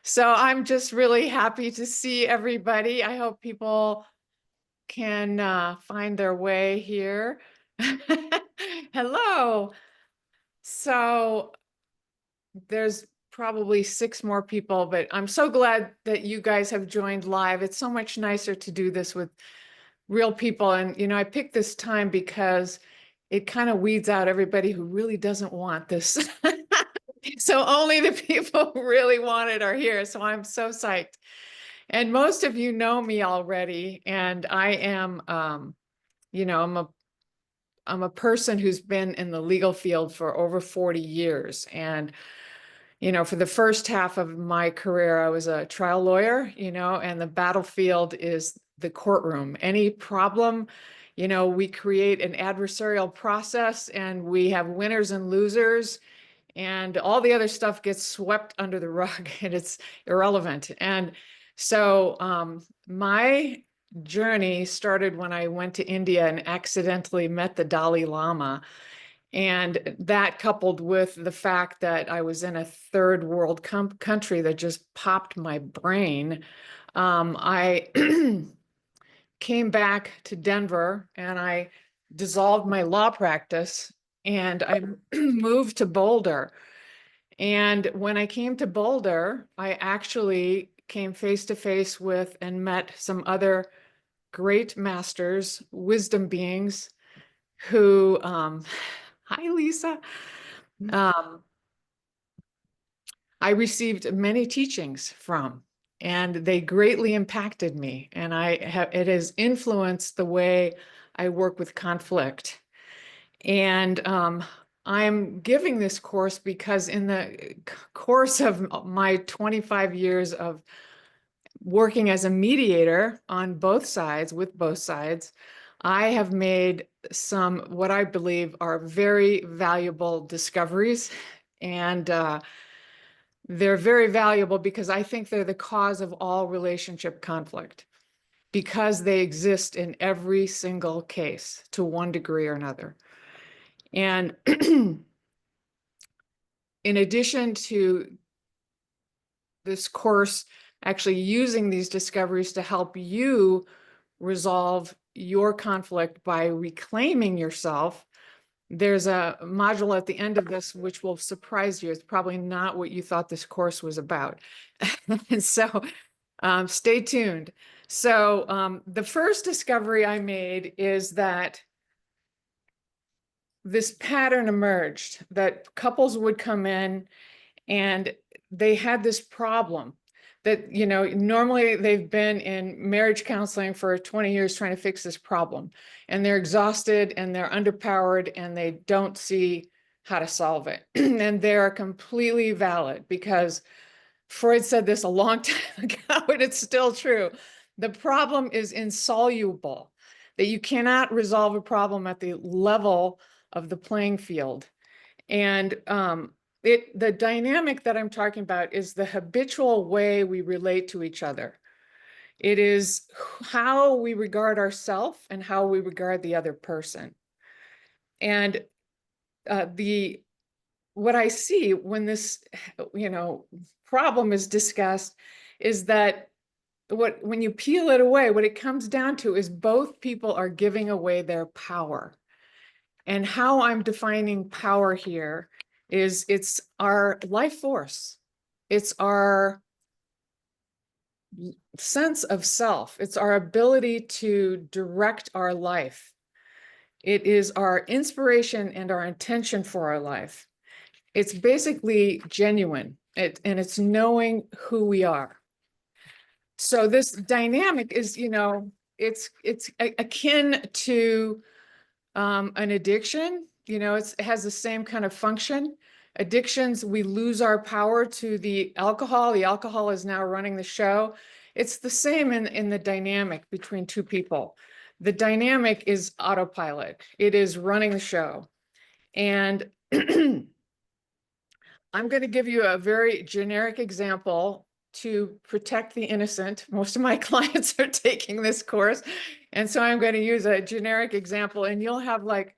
So I'm just really happy to see everybody. I hope people can find their way here. Hello. So there's probably 6 more people, but I'm so glad that you guys have joined live. It's so much nicer to do this with real people. And, I picked this time because it kind of weeds out everybody who really doesn't want this. So only the people who really want it are here. So I'm so psyched. And most of you know me already. And I am, I'm a person who's been in the legal field for over 40 years. And, for the first half of my career, I was a trial lawyer, and the battlefield is the courtroom. Any problem, we create an adversarial process and we have winners and losers, and all the other stuff gets swept under the rug and it's irrelevant. And so my journey started when I went to India and accidentally met the Dalai Lama. And that, coupled with the fact that I was in a third world country that just popped my brain, I came back to Denver and I dissolved my law practice and I moved to Boulder. And when I came to Boulder, I actually came face to face with and met some other great masters, wisdom beings who, hi, Lisa. I received many teachings from, and they greatly impacted me. And it has influenced the way I work with conflict. And I'm giving this course because in the course of my 25 years of working as a mediator on both sides, with both sides, I have made some what I believe are very valuable discoveries. And they're very valuable because I think they're the cause of all relationship conflict, because they exist in every single case to one degree or another. And in addition to this course actually using these discoveries to help you resolve your conflict by reclaiming yourself, there's a module at the end of this which will surprise you. It's probably not what you thought this course was about. And so stay tuned. So the first discovery I made is that this pattern emerged that couples would come in and they had this problem that, normally they've been in marriage counseling for 20 years trying to fix this problem, and they're exhausted and they're underpowered and they don't see how to solve it. And they're completely valid, because Freud said this a long time ago, and it's still true. The problem is insoluble, that you cannot resolve a problem at the level of the playing field. And the dynamic that I'm talking about is the habitual way we relate to each other. It is how we regard ourselves and how we regard the other person. And what I see when this, problem is discussed is that when you peel it away, what it comes down to is both people are giving away their power. And how I'm defining power here is it's our life force. It's our sense of self. It's our ability to direct our life. It is our inspiration and our intention for our life. It's basically genuine, and it's knowing who we are. So this dynamic is, it's akin to an addiction. It has the same kind of function. Addictions, we lose our power to the alcohol. The alcohol is now running the show. It's the same in the dynamic between two people. The dynamic is autopilot. It is running the show. And I'm going to give you a very generic example to protect the innocent. Most of my clients are taking this course. And so I'm going to use a generic example, and you'll have like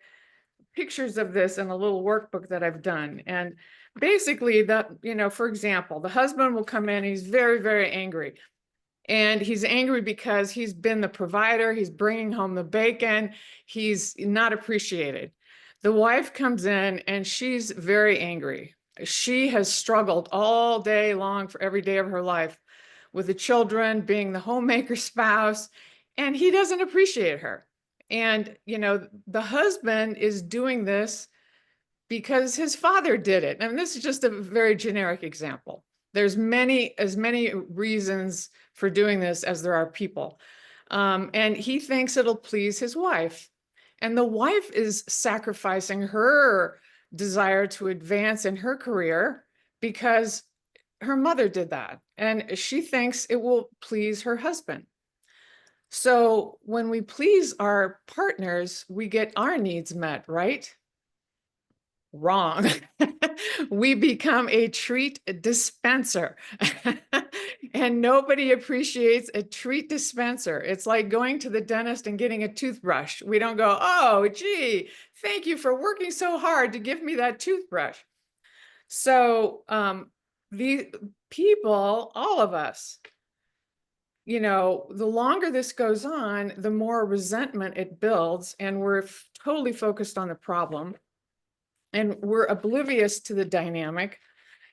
pictures of this in a little workbook that I've done. And basically for example, the husband will come in, he's very, very angry. And he's angry because he's been the provider, he's bringing home the bacon, he's not appreciated. The wife comes in and she's very angry. She has struggled all day long for every day of her life with the children, being the homemaker spouse, and he doesn't appreciate her. And, the husband is doing this because his father did it. And this is just a very generic example. There's as many reasons for doing this as there are people. And he thinks it'll please his wife. And the wife is sacrificing her desire to advance in her career because her mother did that. And she thinks it will please her husband. So when we please our partners, we get our needs met, right? Wrong. We become a treat dispenser. And nobody appreciates a treat dispenser. It's like going to the dentist and getting a toothbrush. We don't go, oh, gee, thank you for working so hard to give me that toothbrush. So the people, all of us, the longer this goes on, the more resentment it builds, and we're totally focused on the problem. And we're oblivious to the dynamic,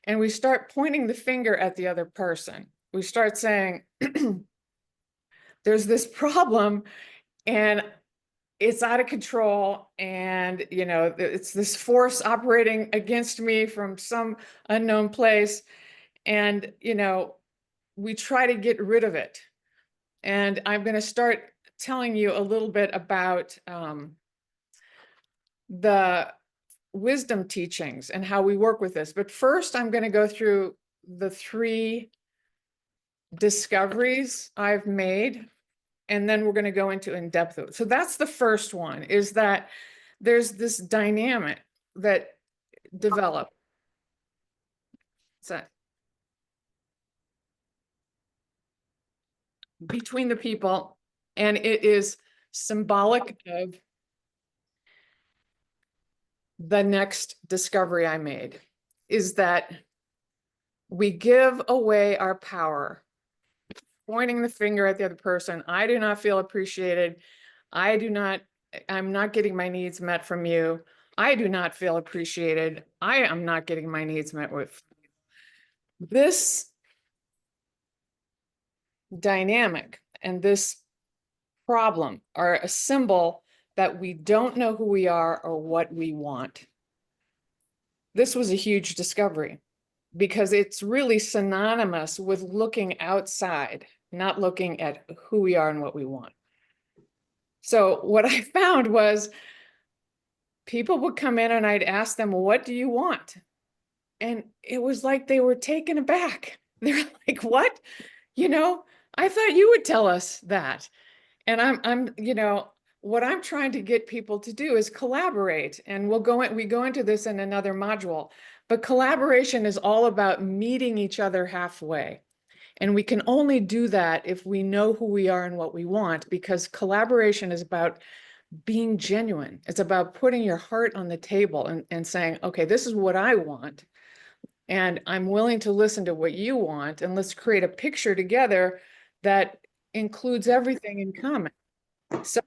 and we start pointing the finger at the other person. We start saying, there's this problem and it's out of control, and it's this force operating against me from some unknown place, and we try to get rid of it. And I'm going to start telling you a little bit about the wisdom teachings and how we work with this. But first, I'm going to go through the 3 discoveries I've made, and then we're going to go into in depth. So that's the first one, is that there's this dynamic that develops. Between the people, and it is symbolic of the next discovery I made, is that we give away our power, pointing the finger at the other person. I do not feel appreciated. I'm not getting my needs met from you. I do not feel appreciated. I am not getting my needs met with. This dynamic and this problem are a symbol that we don't know who we are or what we want. This was a huge discovery because it's really synonymous with looking outside, not looking at who we are and what we want. So what I found was people would come in and I'd ask them, what do you want? And it was like they were taken aback. They're like, what? I thought you would tell us that. And I'm what I'm trying to get people to do is collaborate. And we go into this in another module, but collaboration is all about meeting each other halfway. And we can only do that if we know who we are and what we want, because collaboration is about being genuine. It's about putting your heart on the table and saying, okay, this is what I want, and I'm willing to listen to what you want, and let's create a picture together that includes everything in common. So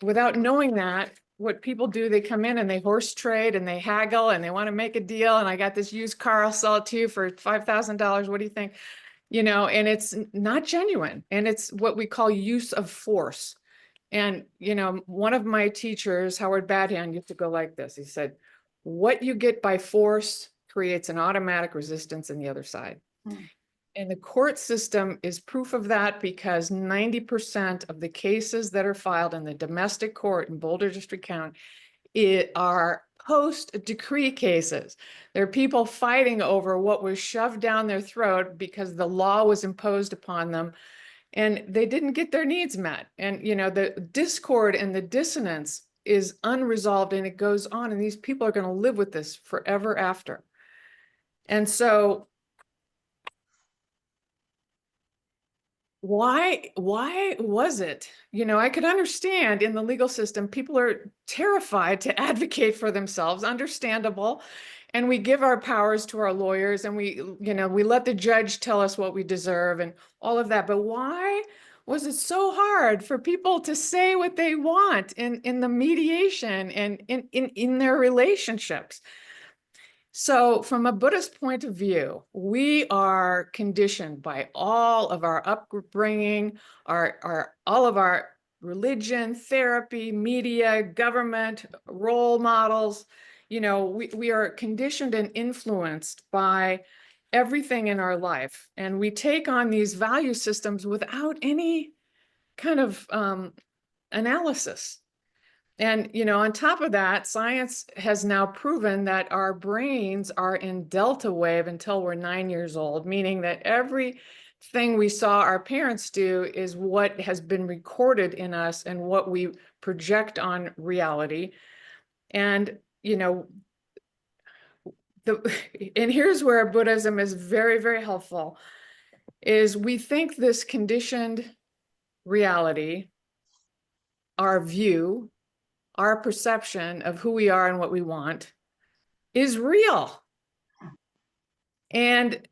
without knowing that, what people do, they come in and they horse trade and they haggle and they want to make a deal. And I got this used car, I'll sell it to you for $5,000. What do you think? And it's not genuine. And it's what we call use of force. And, one of my teachers, Howard Badhand, used to go like this. He said, what you get by force creates an automatic resistance in the other side. And the court system is proof of that, because 90% of the cases that are filed in the domestic court in Boulder District County are post-decree cases. There are people fighting over what was shoved down their throat because the law was imposed upon them, and they didn't get their needs met. And, the discord and the dissonance is unresolved, and it goes on, and these people are going to live with this forever after. And so why was it? I could understand in the legal system, people are terrified to advocate for themselves, understandable. and we give our powers to our lawyers, and we let the judge tell us what we deserve and all of that. But why was it so hard for people to say what they want in the mediation and in their relationships? So from a Buddhist point of view, we are conditioned by all of our upbringing, all of our religion, therapy, media, government, role models. We are conditioned and influenced by everything in our life. And we take on these value systems without any kind of analysis. And, on top of that, science has now proven that our brains are in delta wave until we're 9 years old, meaning that everything we saw our parents do is what has been recorded in us and what we project on reality. And, and here's where Buddhism is very, very helpful, is we think this conditioned reality, our view, our perception of who we are and what we want, is real. And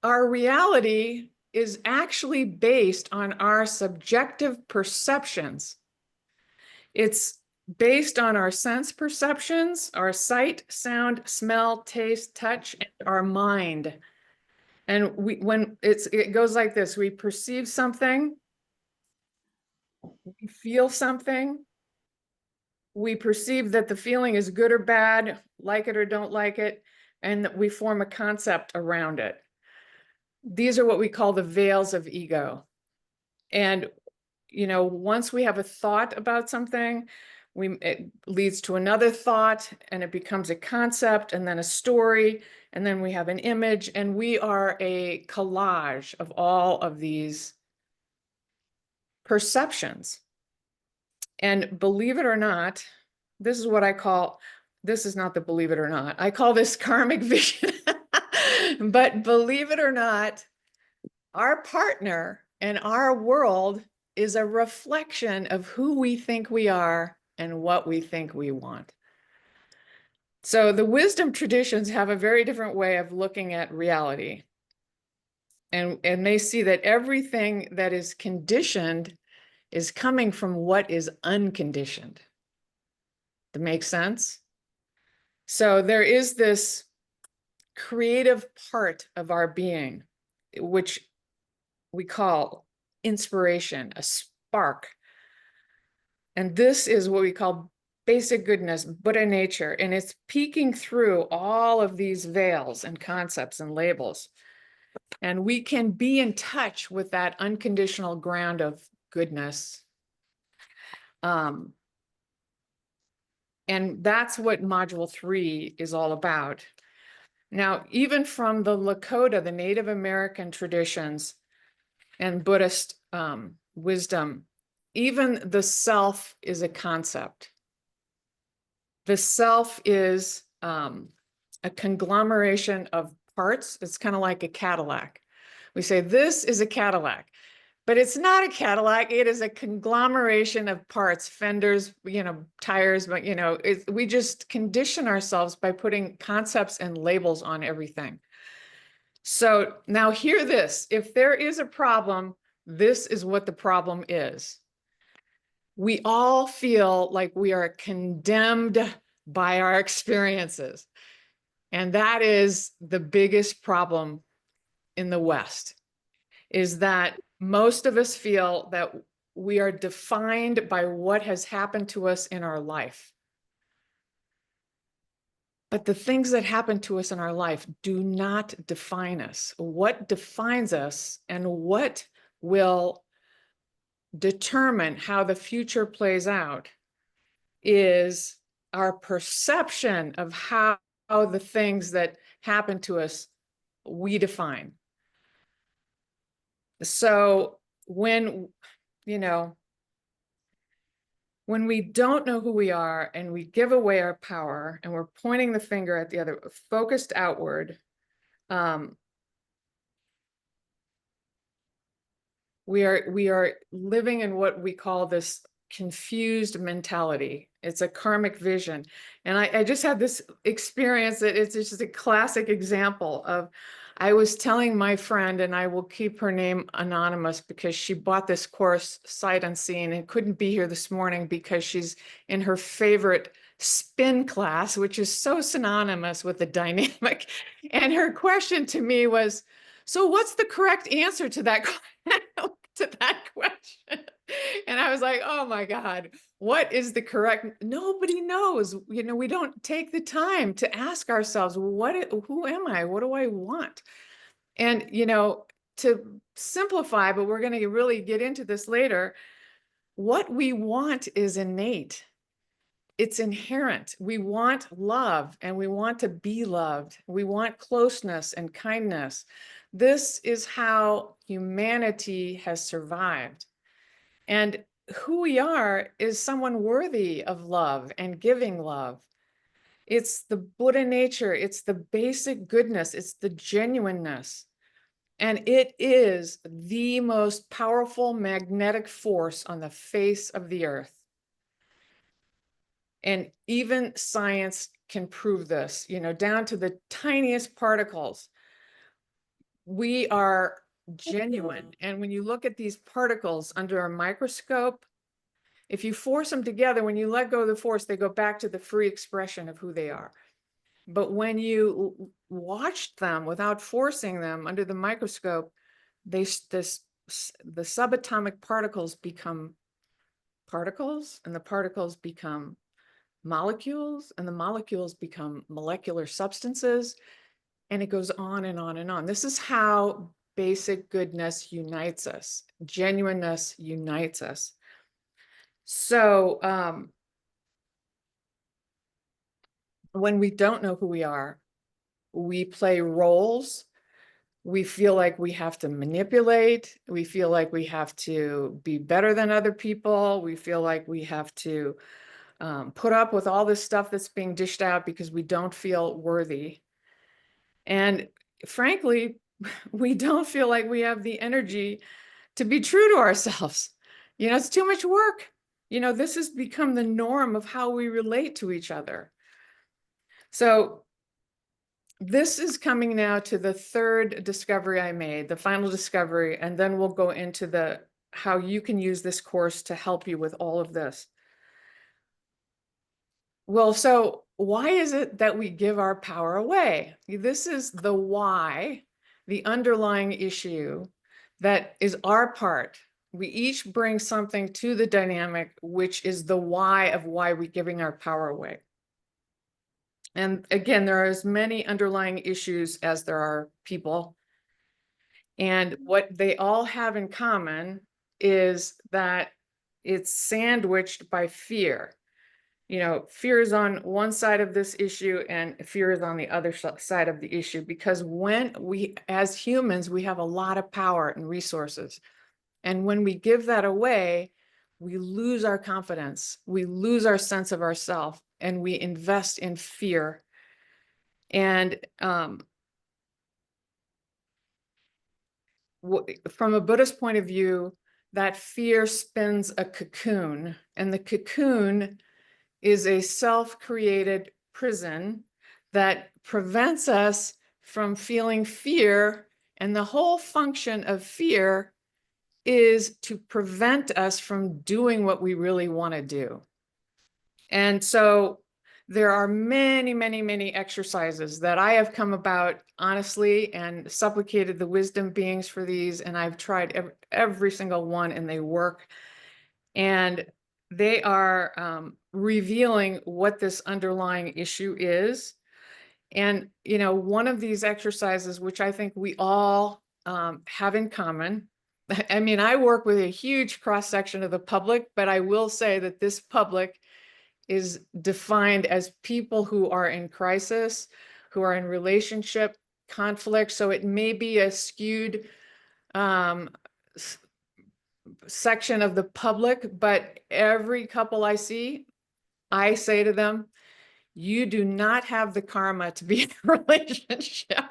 our reality is actually based on our subjective perceptions. It's based on our sense perceptions, our sight, sound, smell, taste, touch, and our mind. And it goes like this: we perceive something, we feel something, we perceive that the feeling is good or bad, like it or don't like it, and that we form a concept around it. These are what we call the veils of ego. And, once we have a thought about something, it leads to another thought, and it becomes a concept, and then a story, and then we have an image, and we are a collage of all of these perceptions. And believe it or not, this is what I call, this is not the believe it or not, I call this karmic vision. But believe it or not, our partner and our world is a reflection of who we think we are and what we think we want. So the wisdom traditions have a very different way of looking at reality. And they see that everything that is conditioned is coming from what is unconditioned. That makes sense? So there is this creative part of our being, which we call inspiration, a spark. And this is what we call basic goodness, Buddha nature. And it's peeking through all of these veils and concepts and labels. And we can be in touch with that unconditional ground of goodness. And that's what module 3 is all about. Now, even from the Lakota, the Native American traditions and Buddhist wisdom, even the self is a concept. The self is a conglomeration of parts. It's kind of like a Cadillac. We say, this is a Cadillac, but it's not a Cadillac. It is a conglomeration of parts, fenders, tires, but, we just condition ourselves by putting concepts and labels on everything. So now hear this: if there is a problem, this is what the problem is. We all feel like we are condemned by our experiences. And that is the biggest problem in the West, is that most of us feel that we are defined by what has happened to us in our life. But the things that happen to us in our life do not define us. What defines us and what will determine how the future plays out is our perception of how the things that happen to us we define. So when we don't know who we are and we give away our power and we're pointing the finger at the other, focused outward, we are living in what we call this confused mentality. It's a karmic vision. And I just had this experience that it's just a classic example of, I was telling my friend, and I will keep her name anonymous because she bought this course sight unseen and couldn't be here this morning because she's in her favorite spin class, which is so synonymous with the dynamic. And her question to me was, so what's the correct answer to that question? And I was like, oh my God, what is the correct? Nobody knows. You know, we don't take the time to ask ourselves, who am I? What do I want? And, you know, to simplify, but we're going to really get into this later, what we want is innate. It's inherent. We want love and we want to be loved. We want closeness and kindness. This is how humanity has survived. And who we are is someone worthy of love and giving love. It's the Buddha nature. It's the basic goodness. It's the genuineness. And it is the most powerful magnetic force on the face of the earth. And even science can prove this, you know, down to the tiniest particles. We are genuine. And when you look at these particles under a microscope, if you force them together, when you let go of the force, they go back to the free expression of who they are. But when you watch them without forcing them under the microscope, the subatomic particles become particles, and the particles become molecules, and the molecules become molecular substances, and it goes on and on and on. This is how basic goodness unites us. Genuineness unites us. So when we don't know who we are, we play roles. We feel like we have to manipulate. We feel like we have to be better than other people. We feel like we have to put up with all this stuff that's being dished out because we don't feel worthy. And frankly, we don't feel like we have the energy to be true to ourselves. You know, it's too much work. You know, this has become the norm of how we relate to each other. So this is coming now to the third discovery I made, the final discovery, and then we'll go into how you can use this course to help you with all of this. Well, so why is it that we give our power away? This is the why, the underlying issue that is our part. We each bring something to the dynamic, which is the why of why we're giving our power away. And again, there are as many underlying issues as there are people. And what they all have in common is that it's sandwiched by fear. You know, fear is on one side of this issue and fear is on the other side of the issue, because when we, as humans, we have a lot of power and resources. And when we give that away, we lose our confidence, we lose our sense of ourself, and we invest in fear. And from a Buddhist point of view, that fear spins a cocoon, and the cocoon is a self-created prison that prevents us from feeling fear. And the whole function of fear is to prevent us from doing what we really want to do. And so there are many, many, many exercises that I have come about honestly and supplicated the wisdom beings for these. And I've tried every single one and they work. And they are revealing what this underlying issue is. And, you know, one of these exercises, which I think we all have in common, I mean, I work with a huge cross-section of the public, but I will say that this public is defined as people who are in crisis, who are in relationship conflict. So it may be a skewed section of the public, but every couple I see, I say to them, you do not have the karma to be in a relationship.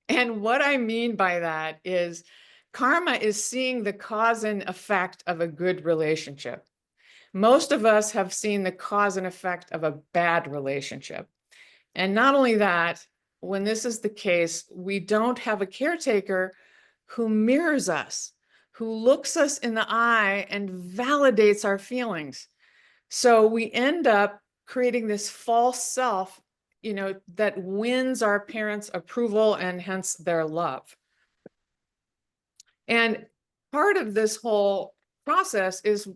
And what I mean by that is karma is seeing the cause and effect of a good relationship. Most of us have seen the cause and effect of a bad relationship. And not only that, when this is the case, we don't have a caretaker who mirrors us, who looks us in the eye and validates our feelings. So we end up creating this false self, that wins our parents' approval and hence their love. And part of this whole process is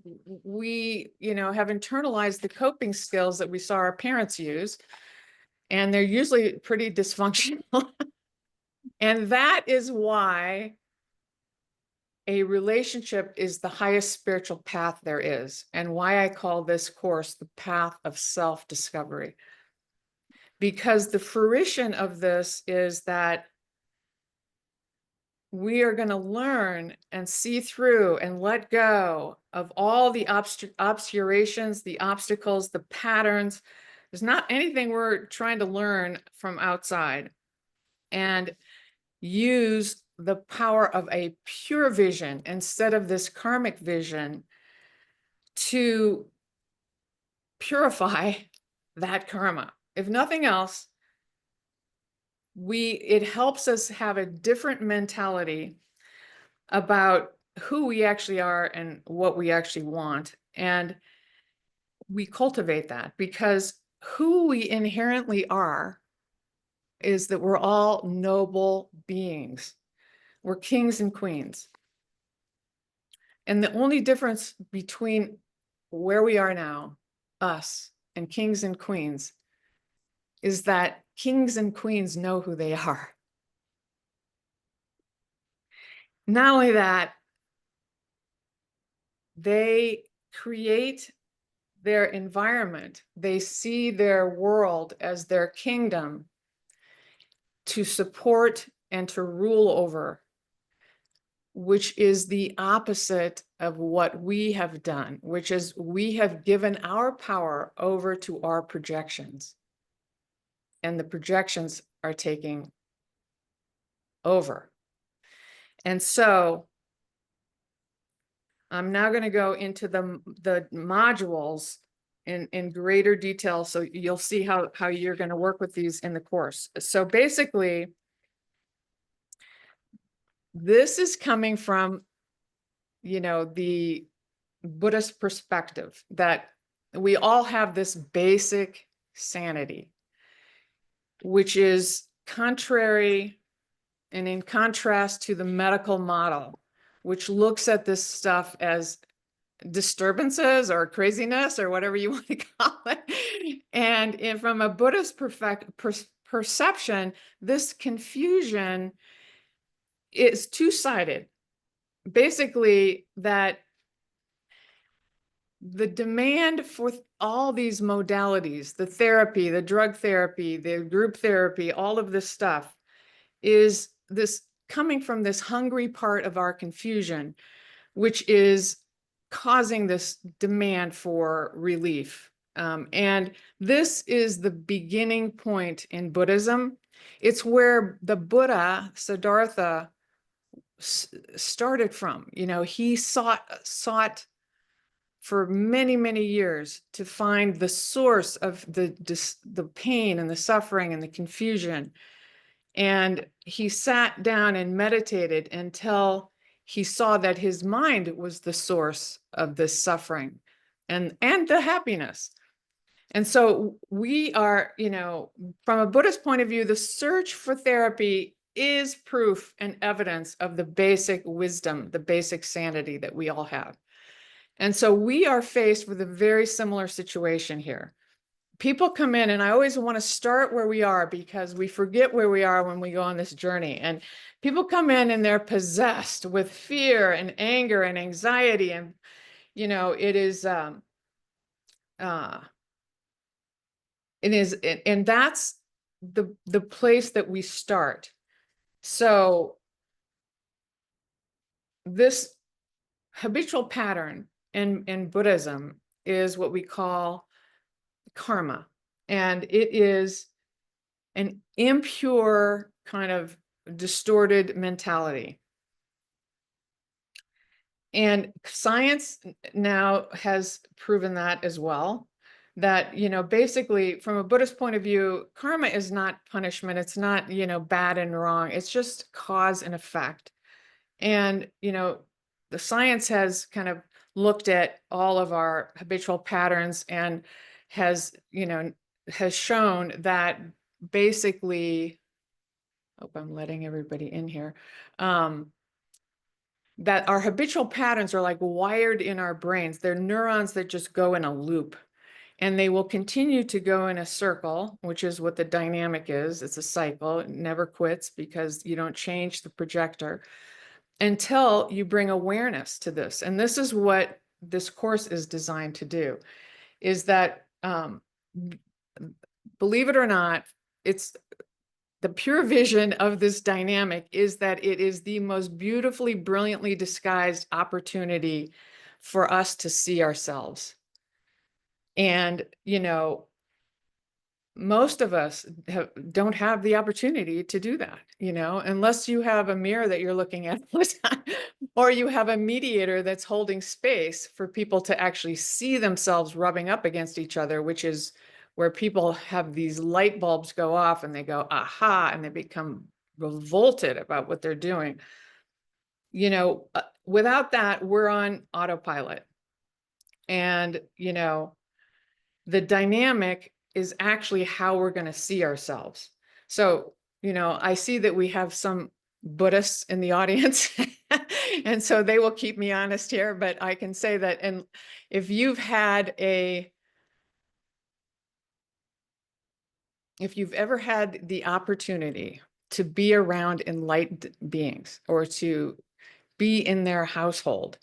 we, have internalized the coping skills that we saw our parents use, and they're usually pretty dysfunctional. And that is why a relationship is the highest spiritual path there is, and why I call this course the path of self-discovery. Because the fruition of this is that we are going to learn and see through and let go of all the obscurations, the obstacles, the patterns. There's not anything we're trying to learn from outside, and use the power of a pure vision instead of this karmic vision to purify that karma. If nothing else, it helps us have a different mentality about who we actually are and what we actually want. And we cultivate that, because who we inherently are is that we're all noble beings. We're kings and queens. And the only difference between where we are now, us, and kings and queens, is that kings and queens know who they are. Not only that, they create their environment. They see their world as their kingdom to support and to rule over, which is the opposite of what we have done, which is we have given our power over to our projections, and the projections are taking over. And so I'm now going to go into the modules in greater detail, so you'll see how you're going to work with these in the course. So basically, this is coming from, the Buddhist perspective that we all have this basic sanity, which is contrary and in contrast to the medical model, which looks at this stuff as disturbances or craziness or whatever you want to call it. And from a Buddhist perception, this confusion is two-sided. Basically, that the demand for all these modalities, the therapy, the drug therapy, the group therapy, all of this stuff, is this coming from this hungry part of our confusion, which is causing this demand for relief. And this is the beginning point in Buddhism. It's where the Buddha, Siddhartha, started from. He sought for many, many years to find the source of the pain and the suffering and the confusion. And he sat down and meditated until he saw that his mind was the source of this suffering and the happiness. And so we are, from a Buddhist point of view, the search for therapy is proof and evidence of the basic wisdom, the basic sanity that we all have. And so we are faced with a very similar situation here. People come in, and I always want to start where we are, because we forget where we are when we go on this journey. And people come in and they're possessed with fear and anger and anxiety. And, it is, and that's the place that we start. So this habitual pattern in Buddhism is what we call karma. And it is an impure kind of distorted mentality. And science now has proven that as well, that, basically from a Buddhist point of view, karma is not punishment. It's not, bad and wrong. It's just cause and effect. And, the science has kind of looked at all of our habitual patterns and has, has shown that basically, hope I'm letting everybody in here, that our habitual patterns are like wired in our brains. They're neurons that just go in a loop, and they will continue to go in a circle, which is what the dynamic is. It's a cycle. It never quits because you don't change the projector until you bring awareness to this. And this is what this course is designed to do, is that, believe it or not, it's the pure vision of this dynamic is that it is the most beautifully, brilliantly disguised opportunity for us to see ourselves. And, most of us don't have the opportunity to do that, unless you have a mirror that you're looking at all the time, or you have a mediator that's holding space for people to actually see themselves rubbing up against each other, which is where people have these light bulbs go off and they go, aha, and they become revolted about what they're doing. Without that, we're on autopilot. And, the dynamic is actually how we're going to see ourselves. So, I see that we have some Buddhists in the audience, and so they will keep me honest here, but I can say that, and if you've ever had the opportunity to be around enlightened beings or to be in their household,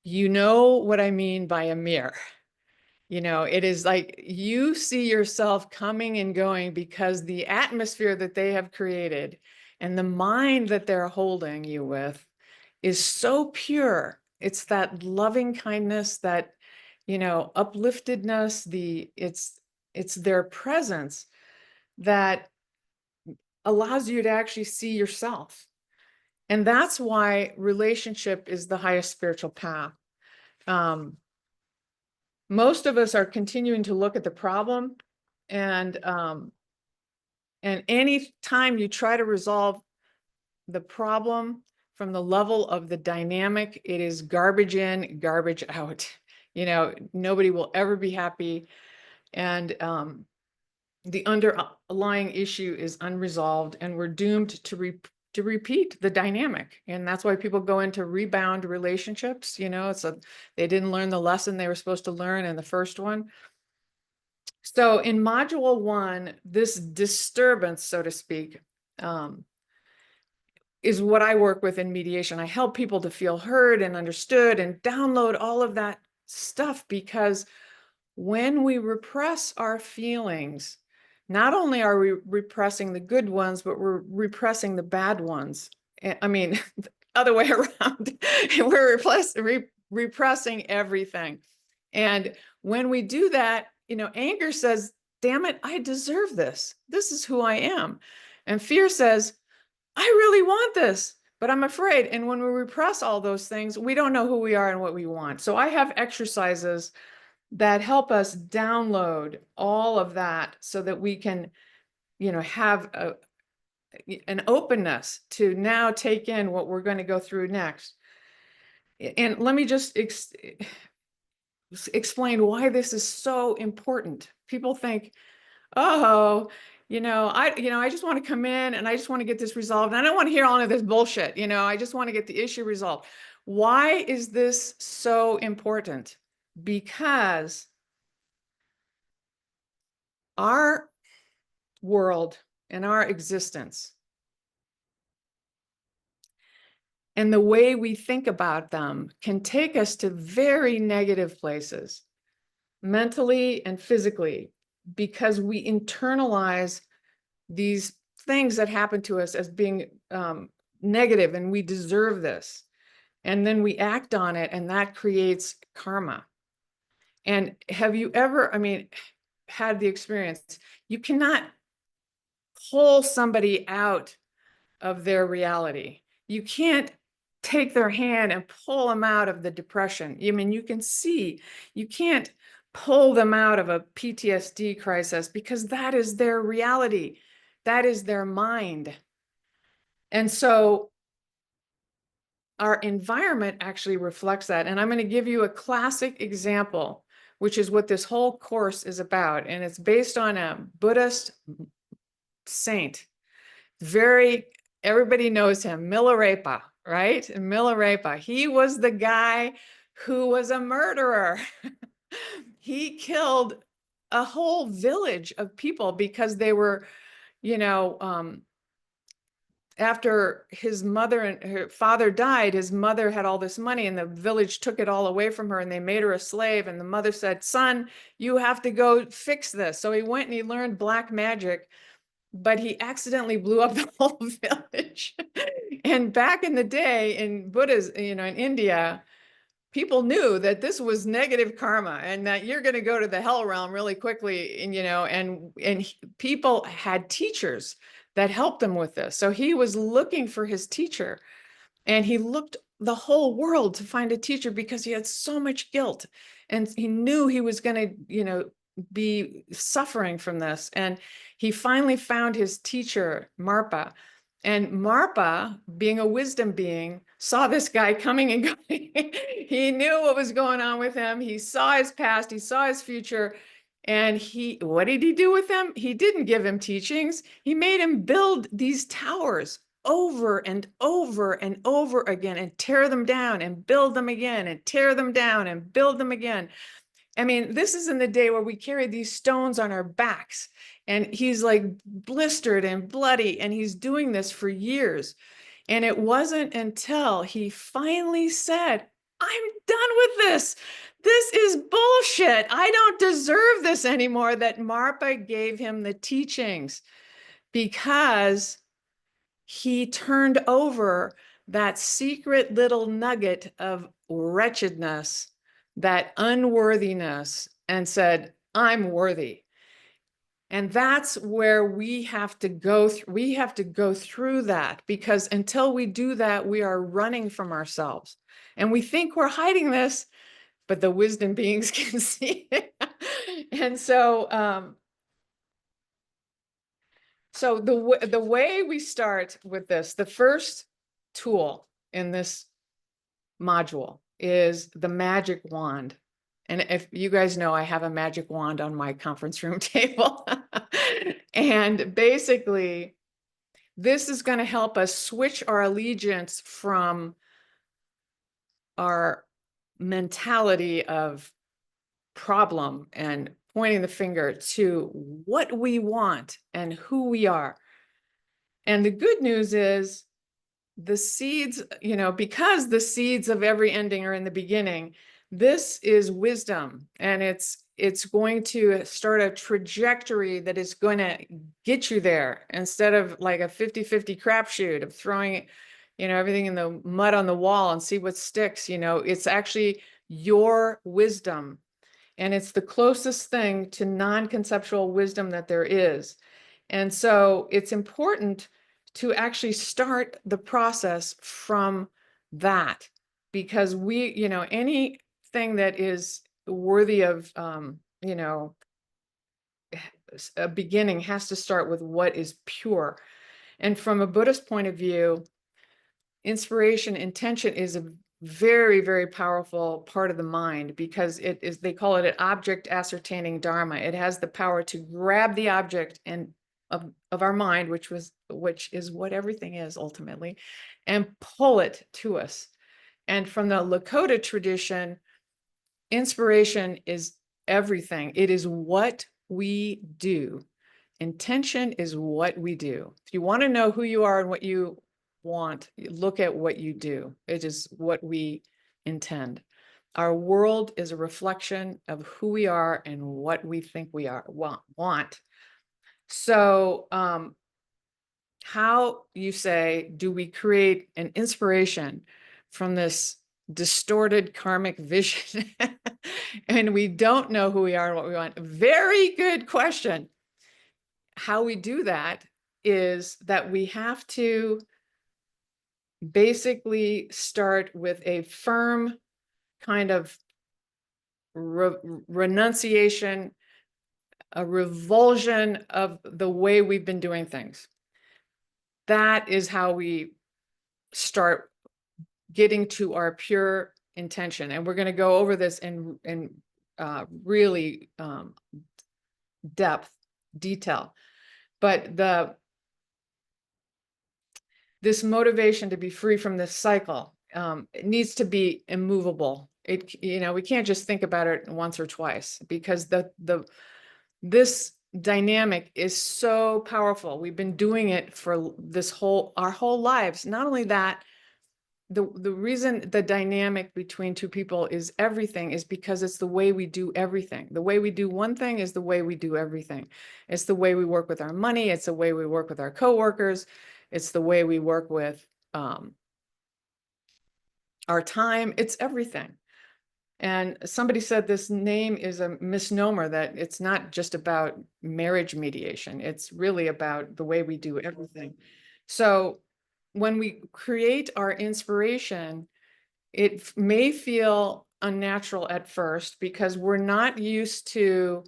you know what I mean by a mirror. It is like you see yourself coming and going because the atmosphere that they have created and the mind that they're holding you with is so pure. It's that loving kindness, that, upliftedness, it's their presence that allows you to actually see yourself. And that's why relationship is the highest spiritual path. Most of us are continuing to look at the problem, and any time you try to resolve the problem from the level of the dynamic, it is garbage in, garbage out. Nobody will ever be happy, and the underlying issue is unresolved, and we're doomed to repeat the dynamic. And that's why people go into rebound relationships. They didn't learn the lesson they were supposed to learn in the first one. So in module 1, this disturbance, so to speak, is what I work with in mediation. I help people to feel heard and understood and download all of that stuff, because when we repress our feelings, not only are we repressing the good ones, but we're repressing the bad ones. I mean, the other way around. We're repressing everything. And when we do that, anger says, damn it, I deserve this. This is who I am. And fear says, I really want this, but I'm afraid. And when we repress all those things, we don't know who we are and what we want. So I have exercises that help us download all of that so that we can, have an openness to now take in what we're going to go through next. And let me just explain why this is so important. People think, oh, I just want to come in and I just want to get this resolved. And I don't want to hear all of this bullshit. I just want to get the issue resolved. Why is this so important? Because our world and our existence and the way we think about them can take us to very negative places, mentally and physically, because we internalize these things that happen to us as being negative, and we deserve this. And then we act on it, and that creates karma. And have you ever, had the experience? You cannot pull somebody out of their reality. You can't take their hand and pull them out of the depression. I mean, you can see, you can't pull them out of a PTSD crisis because that is their reality. That is their mind. And so our environment actually reflects that. And I'm going to give you a classic example, which is what this whole course is about. And it's based on a Buddhist saint. Everybody knows him, Milarepa, right? And Milarepa, he was the guy who was a murderer. He killed a whole village of people because they were, after his mother and her father died, his mother had all this money and the village took it all away from her and they made her a slave. And the mother said, son, you have to go fix this. So he went and he learned black magic, but he accidentally blew up the whole village. And back in the day in Buddhism, in India, people knew that this was negative karma and that you're going to go to the hell realm really quickly. And people had teachers that helped them with this. So he was looking for his teacher and he looked the whole world to find a teacher because he had so much guilt and he knew he was going to, be suffering from this. And he finally found his teacher, Marpa. And Marpa, being a wisdom being, saw this guy coming and going. He knew what was going on with him. He saw his past, he saw his future. And what did he do with him? He didn't give him teachings. He made him build these towers over and over and over again and tear them down and build them again and tear them down and build them again. I mean, this is in the day where we carry these stones on our backs and he's like blistered and bloody and he's doing this for years. And it wasn't until he finally said, I'm done with this. This is bullshit. I don't deserve this anymore, that Marpa gave him the teachings because he turned over that secret little nugget of wretchedness, that unworthiness, and said, I'm worthy. And that's where we have to go through. We have to go through that, because until we do that, we are running from ourselves. And we think we're hiding this, but the wisdom beings can see it. And so, the way we start with this, the first tool in this module is the magic wand. And if you guys know, I have a magic wand on my conference room table. And basically, this is going to help us switch our allegiance from our mentality of problem and pointing the finger to what we want and who we are. And the good news is the seeds, because the seeds of every ending are in the beginning, this is wisdom, and it's going to start a trajectory that is going to get you there, instead of like a 50-50 crapshoot of throwing, everything in the mud on the wall and see what sticks. It's actually your wisdom, and it's the closest thing to non-conceptual wisdom that there is. And so it's important to actually start the process from that, because anything that is worthy of, a beginning has to start with what is pure. And from a Buddhist point of view, inspiration, intention is a very, very powerful part of the mind, because they call it an object ascertaining dharma. It has the power to grab the object of our mind, which is what everything is ultimately, and pull it to us. And from the Lakota tradition, inspiration is everything. It is what we do. Intention is what we do. If you want to know who you are and what you want, look at what you do. It is what we intend. Our world is a reflection of who we are and what we think we want. So, how, you say, do we create an inspiration from this distorted karmic vision? And we don't know who we are and what we want. Very good question. How we do that is that we have to basically start with a firm kind of renunciation, a revulsion of the way we've been doing things. That is how we start getting to our pure intention. And we're going to go over this in really detail. But this motivation to be free from this cycle, it needs to be immovable. We can't just think about it once or twice, because this dynamic is so powerful. We've been doing it for our whole lives. Not only that, the reason the dynamic between two people is everything is because it's the way we do everything. The way we do one thing is the way we do everything. It's the way we work with our money. It's the way we work with our coworkers. It's the way we work with our time. It's everything. And somebody said this name is a misnomer, that it's not just about marriage mediation. It's really about the way we do everything. So when we create our inspiration, it may feel unnatural at first because we're not used to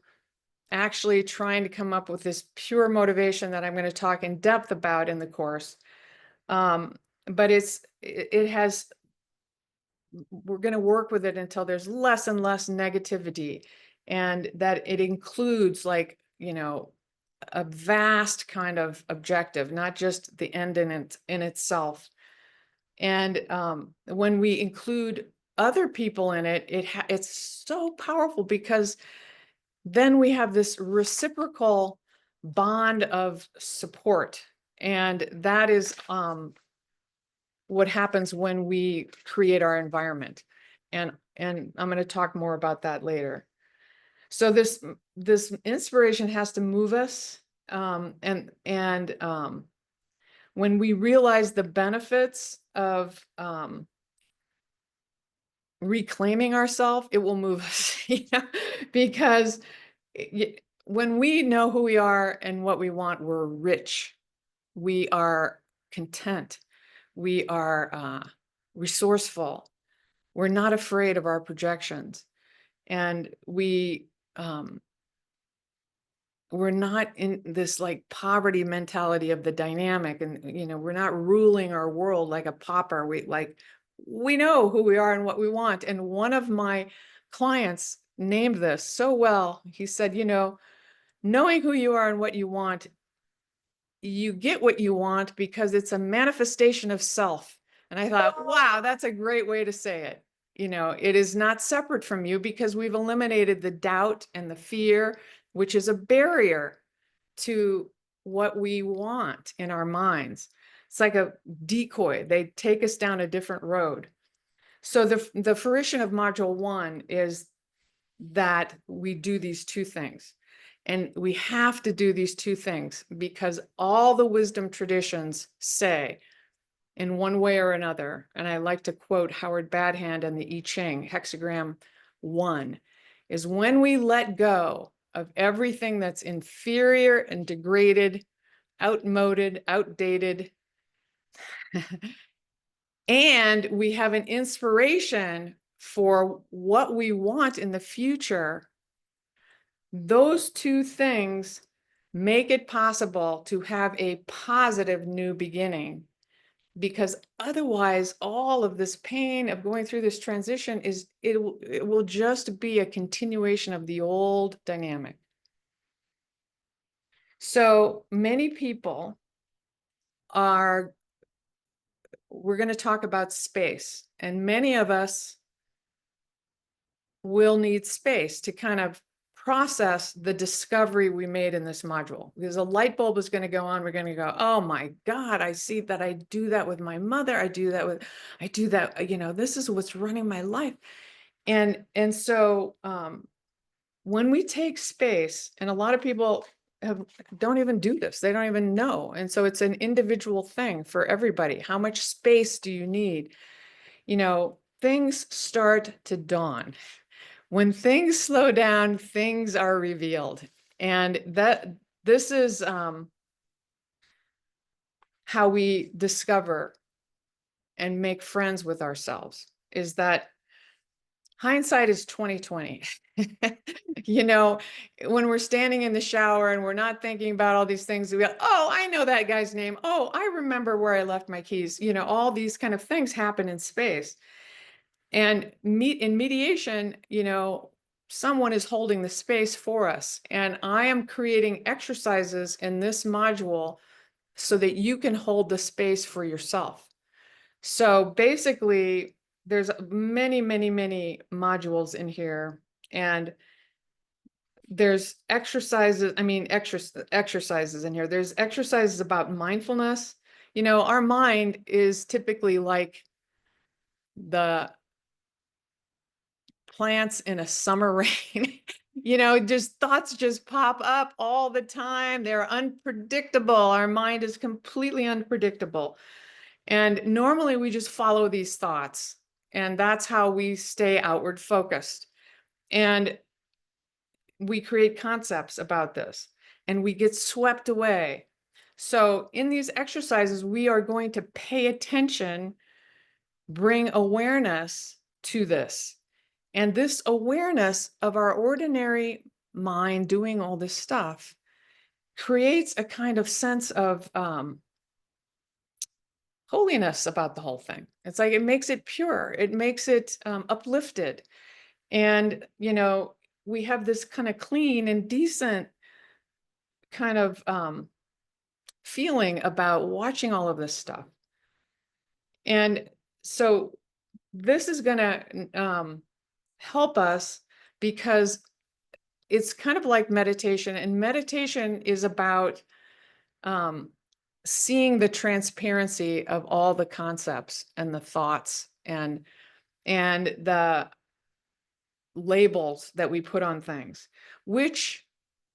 actually trying to come up with this pure motivation that I'm going to talk in depth about in the course. But we're going to work with it until there's less and less negativity, and that it includes, like, a vast kind of objective, not just the end in itself. And when we include other people in it, it's so powerful, because then we have this reciprocal bond of support. And that is what happens when we create our environment. And I'm going to talk more about that later. So this inspiration has to move us. And when we realize the benefits of reclaiming ourselves, it will move us, because when we know who we are and what we want, we're rich, we are content, we are resourceful, we're not afraid of our projections, and we're not in this like poverty mentality of the dynamic, and we're not ruling our world like a pauper. We know who we are and what we want. And one of my clients named this so well. He said, knowing who you are and what you want, you get what you want because it's a manifestation of self. And I thought, wow, that's a great way to say it. It is not separate from you, because we've eliminated the doubt and the fear, which is a barrier to what we want in our minds. It's like a decoy. They take us down a different road. So the fruition of module 1 is that we do these two things. And we have to do these two things because all the wisdom traditions say, in one way or another, and I like to quote Howard Badhand and the I Ching, hexagram 1, is when we let go of everything that's inferior and degraded, outmoded, outdated, and we have an inspiration for what we want in the future, those two things make it possible to have a positive new beginning. Because otherwise, all of this pain of going through this transition it will just be a continuation of the old dynamic. So many people we're going to talk about space, and many of us will need space to kind of process the discovery we made in this module. Because a light bulb is going to go on. We're going to go, oh my God, I see that I do that with my mother. I do that, this is what's running my life. And so when we take space, and a lot of people don't even do this, they don't even know. And so it's an individual thing for everybody. How much space do you need? Things start to dawn. When things slow down, things are revealed. And this is how we discover and make friends with ourselves is that hindsight is 2020. You know, when we're standing in the shower and we're not thinking about all these things, we go, oh, I know that guy's name. Oh, I remember where I left my keys. You know, all these kind of things happen in space. And in mediation, you know, someone is holding the space for us. And I am creating exercises in this module so that you can hold the space for yourself. So basically, there's many, many, many modules in here. And there's exercises, I mean, exercises in here. There's exercises about mindfulness. You know, our mind is typically like the plants in a summer rain. You know, just thoughts just pop up all the time. They're unpredictable. Our mind is completely unpredictable. And normally we just follow these thoughts, and that's how we stay outward focused. And we create concepts about this, and we get swept away. So in these exercises, we are going to pay attention, bring awareness to this. And this awareness of our ordinary mind doing all this stuff creates a kind of sense of holiness about the whole thing. It's like it makes it pure. It makes it uplifted. And, you know, we have this kind of clean and decent kind of feeling about watching all of this stuff. And so this is going to help us because it's kind of like meditation, and meditation is about seeing the transparency of all the concepts and the thoughts and the labels that we put on things, which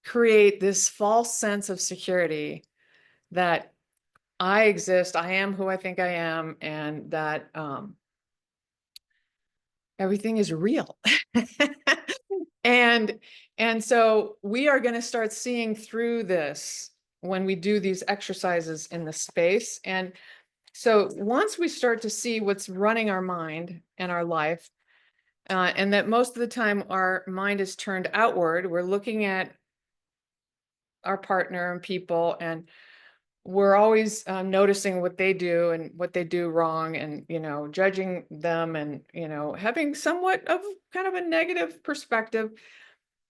create this false sense of security that I exist, I am who I think I am, and that everything is real. And so we are going to start seeing through this when we do these exercises in the space. And so once we start to see what's running our mind and our life, and that most of the time our mind is turned outward, we're looking at our partner and people, and we're always noticing what they do and what they do wrong, and, you know, judging them, and, you know, having somewhat of kind of a negative perspective.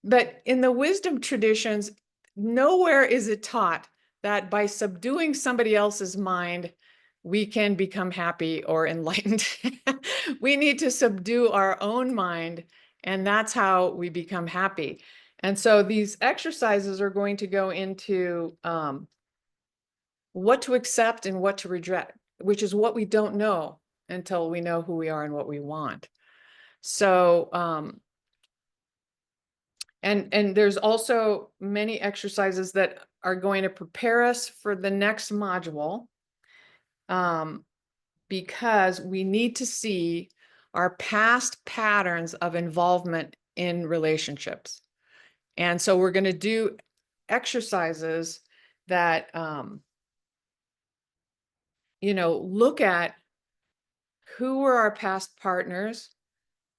But in the wisdom traditions, nowhere is it taught that by subduing somebody else's mind, we can become happy or enlightened. We need to subdue our own mind, and that's how we become happy. And so these exercises are going to go into what to accept and what to reject, which is what we don't know until we know who we are and what we want. So, and there's also many exercises that are going to prepare us for the next module, because we need to see our past patterns of involvement in relationships. And so we're going to do exercises that, you know, look at who were our past partners,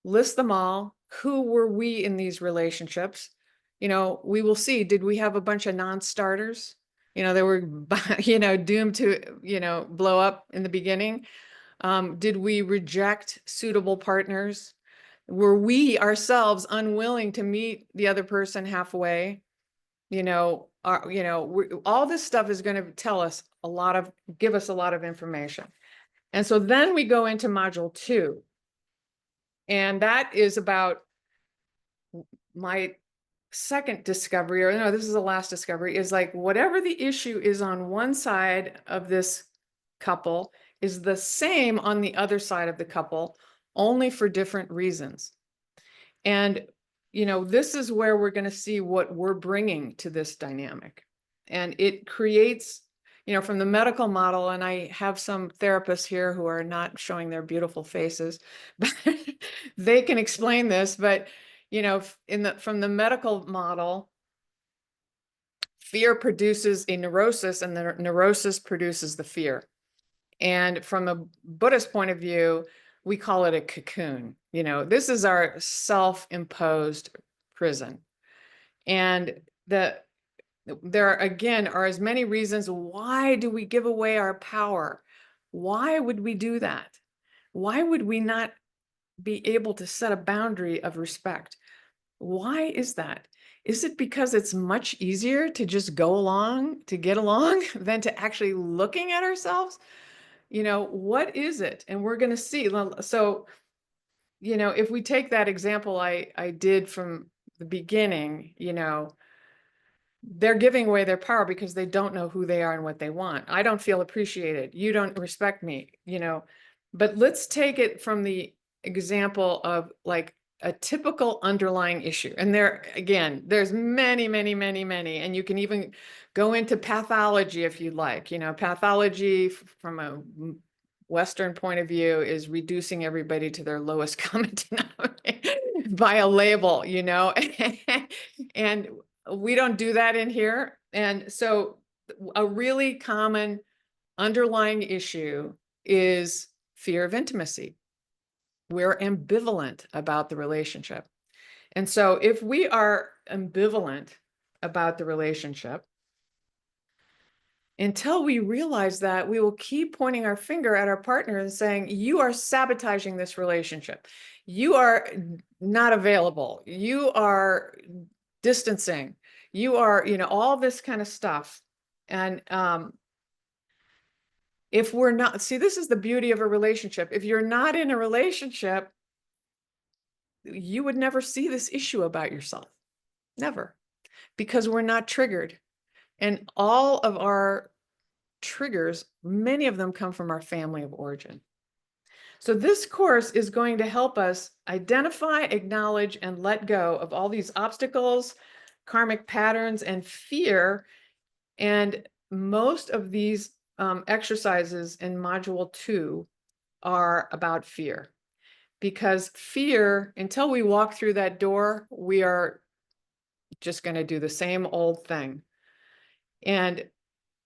list them all. Who were we in these relationships? You know, we will see, did we have a bunch of non-starters? You know, they were, you know, doomed to, you know, blow up in the beginning. Did we reject suitable partners? Were we ourselves unwilling to meet the other person halfway? You know, all this stuff is going to tell us give us a lot of information. And so then we go into module 2. And that is about my second discovery, or no, this is the last discovery, is like whatever the issue is on one side of this couple is the same on the other side of the couple, only for different reasons. And, you know, this is where we're going to see what we're bringing to this dynamic. And it creates, you know, from the medical model, and I have some therapists here who are not showing their beautiful faces, but they can explain this. But, you know, from the medical model, fear produces a neurosis, and the neurosis produces the fear. And from a Buddhist point of view, we call it a cocoon. This is our self-imposed prison. And there again are as many reasons why do we give away our power? Why would we do that? Why would we not be able to set a boundary of respect? Why is that? Is it because it's much easier to just go along, to get along, than to actually looking at ourselves? What is it? And we're going to see. So, if we take that example I did from the beginning, they're giving away their power because they don't know who they are and what they want. I don't feel appreciated. You don't respect me, but let's take it from the example of like a typical underlying issue. And there's many, many, many, many, and you can even go into pathology if you'd like. Pathology from a Western point of view is reducing everybody to their lowest common denominator by a label, and we don't do that in here. And so a really common underlying issue is fear of intimacy. We're ambivalent about the relationship. And so if we are ambivalent about the relationship, until we realize that, we will keep pointing our finger at our partner and saying, you are sabotaging this relationship. You are not available. You are distancing. You are, all this kind of stuff. And if we're not, see, this is the beauty of a relationship. If you're not in a relationship, you would never see this issue about yourself. Never. Because we're not triggered. And all of our triggers, many of them come from our family of origin. So this course is going to help us identify, acknowledge, and let go of all these obstacles, karmic patterns, and fear. And most of these exercises in Module 2 are about fear. Because fear, until we walk through that door, we are just going to do the same old thing. And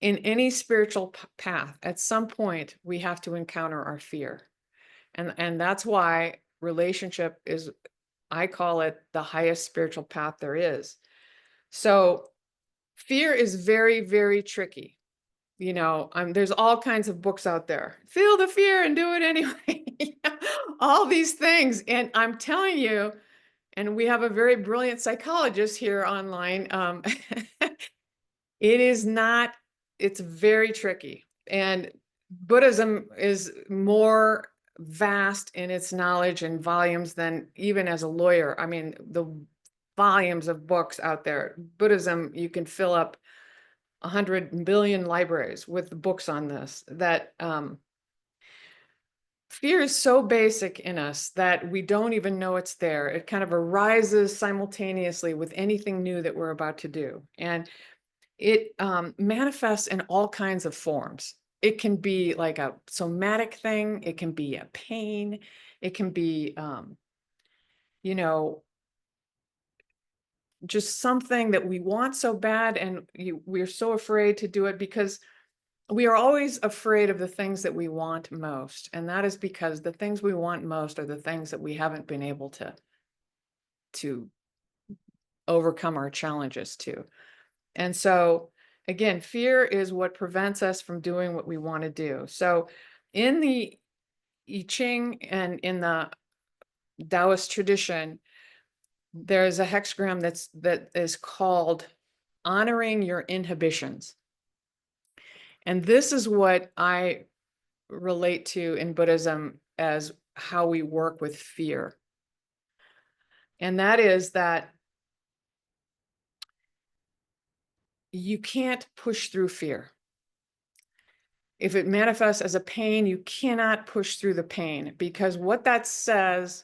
in any spiritual path, at some point, we have to encounter our fear. And that's why relationship is, I call it the highest spiritual path there is. So fear is very, very tricky. There's all kinds of books out there. Feel the fear and do it anyway. All these things. And I'm telling you, and we have a very brilliant psychologist here online. It's very tricky. And Buddhism is more vast in its knowledge and volumes than even as a lawyer. I mean, the volumes of books out there. Buddhism, you can fill up 100 billion libraries with books on this. That fear is so basic in us that we don't even know it's there. It kind of arises simultaneously with anything new that we're about to do. And it manifests in all kinds of forms. It can be like a somatic thing. It can be a pain. It can be, just something that we want so bad, and we're so afraid to do it because we are always afraid of the things that we want most. And that is because the things we want most are the things that we haven't been able to overcome our challenges to. And so again, fear is what prevents us from doing what we want to do. So in the I Ching and in the Taoist tradition, there's a hexagram that is called honoring your inhibitions. And this is what I relate to in Buddhism as how we work with fear. And that is that you can't push through fear. If it manifests as a pain, you cannot push through the pain, because what that says,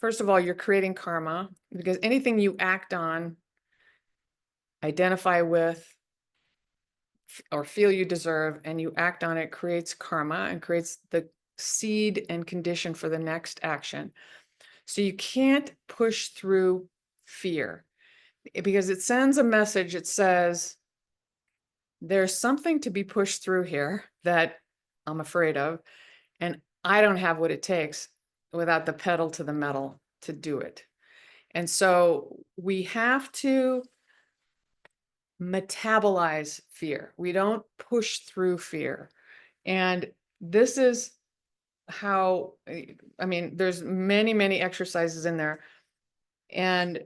first of all, you're creating karma, because anything you act on, identify with, or feel you deserve, and you act on it, creates karma and creates the seed and condition for the next action. So you can't push through fear because it sends a message. It says, there's something to be pushed through here that I'm afraid of, and I don't have what it takes without the pedal to the metal to do it. And so we have to metabolize fear. We don't push through fear. And this is how, I mean, there's many, many exercises in there. And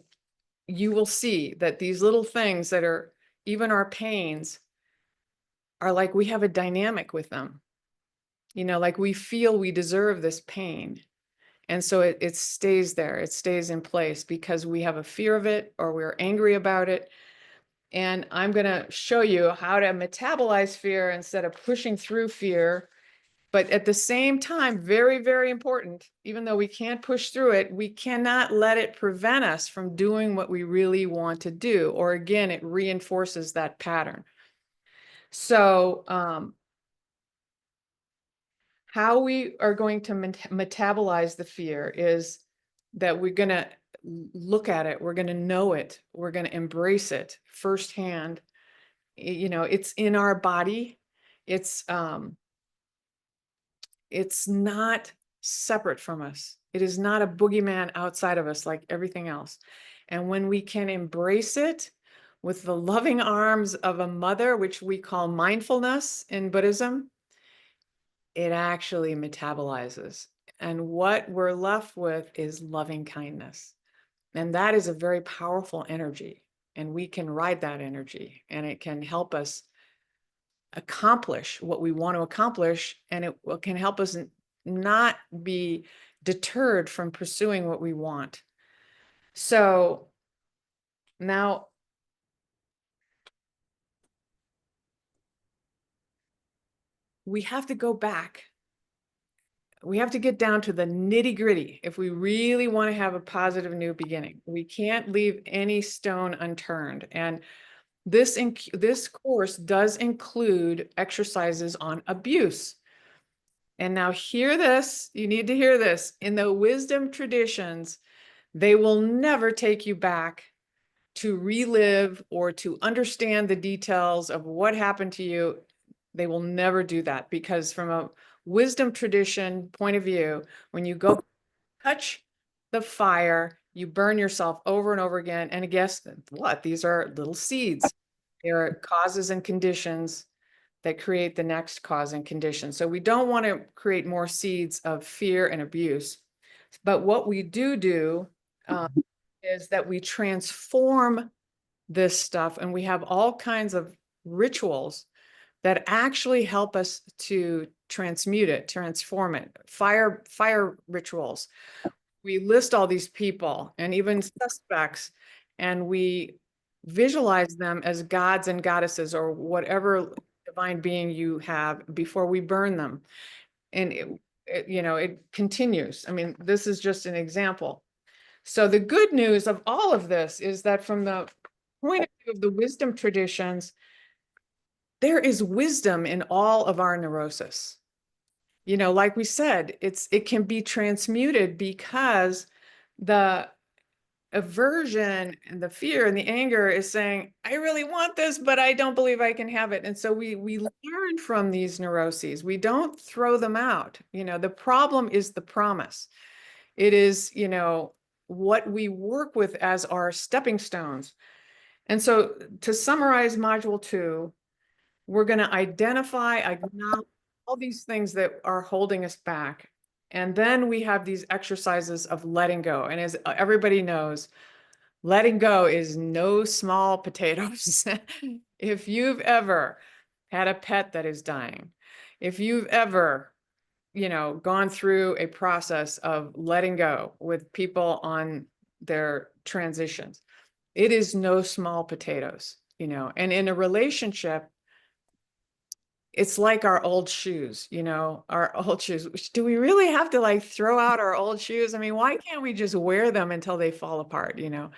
you will see that these little things that are even our pains are like we have a dynamic with them. You know, like we feel we deserve this pain. And so it stays there. It stays in place because we have a fear of it or we're angry about it. And I'm going to show you how to metabolize fear instead of pushing through fear. But at the same time, very, very important, even though we can't push through it, we cannot let it prevent us from doing what we really want to do. Or again, it reinforces that pattern. So how we are going to metabolize the fear is that we're going to look at it, we're going to know it, we're going to embrace it firsthand. You know, it's in our body. It's not separate from us. It is not a boogeyman outside of us like everything else. And when we can embrace it with the loving arms of a mother, which we call mindfulness in Buddhism, it actually metabolizes. And what we're left with is loving kindness. And that is a very powerful energy. And we can ride that energy, and it can help us accomplish what we want to accomplish. And it can help us not be deterred from pursuing what we want. So now we have to go back. We have to get down to the nitty-gritty if we really want to have a positive new beginning. We can't leave any stone unturned. And this course does include exercises on abuse. And now hear this, you need to hear this. In the wisdom traditions, they will never take you back to relive or to understand the details of what happened to you. They will never do that, because from a wisdom tradition point of view, when you go touch the fire, you burn yourself over and over again. And guess what? These are little seeds. They are causes and conditions that create the next cause and condition. So we don't want to create more seeds of fear and abuse. But what we do is that we transform this stuff, and we have all kinds of rituals that actually help us to transmute it, transform it. Fire rituals. We list all these people and even suspects, and we visualize them as gods and goddesses or whatever divine being you have before we burn them. And you know, it continues. I mean, this is just an example. So the good news of all of this is that from the point of view of the wisdom traditions, there is wisdom in all of our neurosis. You know, like we said, it can be transmuted because the aversion and the fear and the anger is saying, I really want this, but I don't believe I can have it. And so we learn from these neuroses. We don't throw them out. You know, the problem is the promise. It is, you know, what we work with as our stepping stones. And so to summarize module 2, we're going to identify, acknowledge all these things that are holding us back. And then we have these exercises of letting go. And as everybody knows, letting go is no small potatoes. If you've ever had a pet that is dying, if you've ever, you know, gone through a process of letting go with people on their transitions, it is no small potatoes, you know. And in a relationship, it's like our old shoes, you know, our old shoes. Do we really have to like throw out our old shoes? I mean, why can't we just wear them until they fall apart, you know?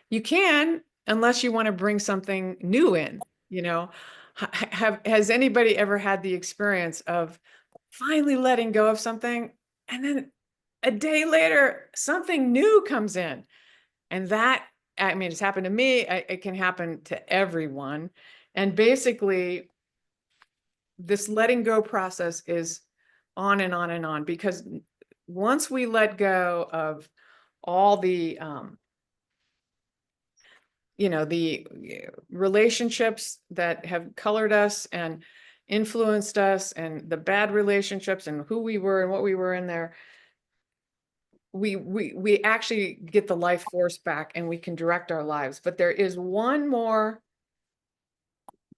You can, unless you want to bring something new in, you know. Has anybody ever had the experience of finally letting go of something, and then a day later, something new comes in? And that, I mean, it's happened to me. It can happen to everyone. And basically, this letting go process is on and on and on, because once we let go of all the the relationships that have colored us and influenced us, and the bad relationships and who we were and what we were in there, we actually get the life force back and we can direct our lives. But there is one more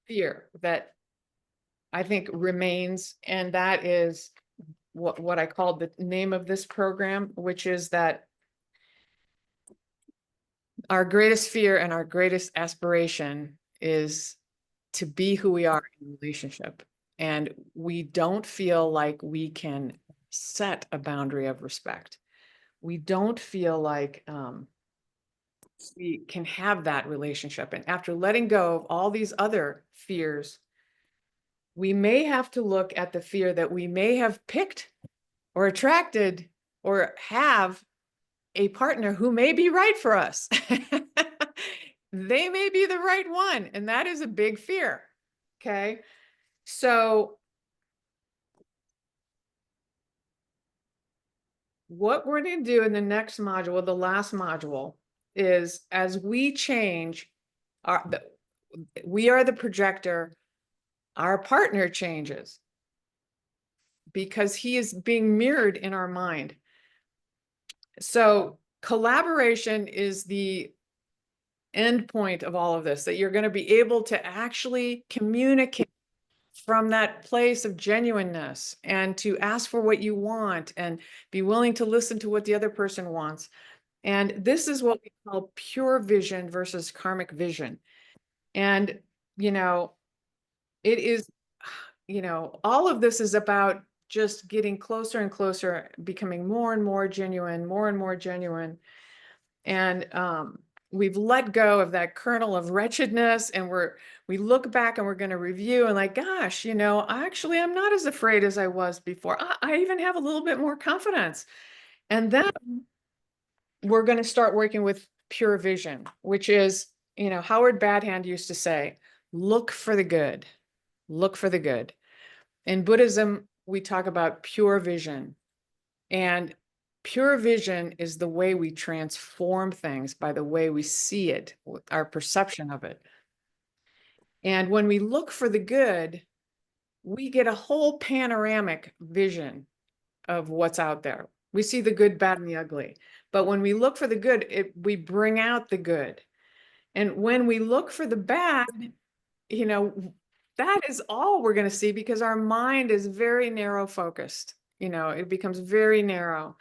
fear that I think remains, and that is what I called the name of this program, which is that our greatest fear and our greatest aspiration is to be who we are in a relationship. And we don't feel like we can set a boundary of respect. We don't feel like we can have that relationship. And after letting go of all these other fears, we may have to look at the fear that we may have picked or attracted or have a partner who may be right for us. They may be the right one, and that is a big fear. Okay. So what we're going to do in the next module, the last module, is as we change, we are the projector, our partner changes because he is being mirrored in our mind. So collaboration is the end point of all of this, that you're going to be able to actually communicate from that place of genuineness and to ask for what you want and be willing to listen to what the other person wants. And this is what we call pure vision versus karmic vision. And, it is, all of this is about just getting closer and closer, becoming more and more genuine, more and more genuine. And we've let go of that kernel of wretchedness, and we look back and we're going to review and like, gosh, actually, I'm not as afraid as I was before. I even have a little bit more confidence. And then we're going to start working with pure vision, which is, Howard Badhand used to say, look for the good, look for the good. In Buddhism, we talk about pure vision, and pure vision is the way we transform things by the way we see it, our perception of it. And when we look for the good, we get a whole panoramic vision of what's out there. We see the good, bad, and the ugly. But when we look for the good, we bring out the good. And when we look for the bad, that is all we're going to see, because our mind is very narrow focused. It becomes very narrow,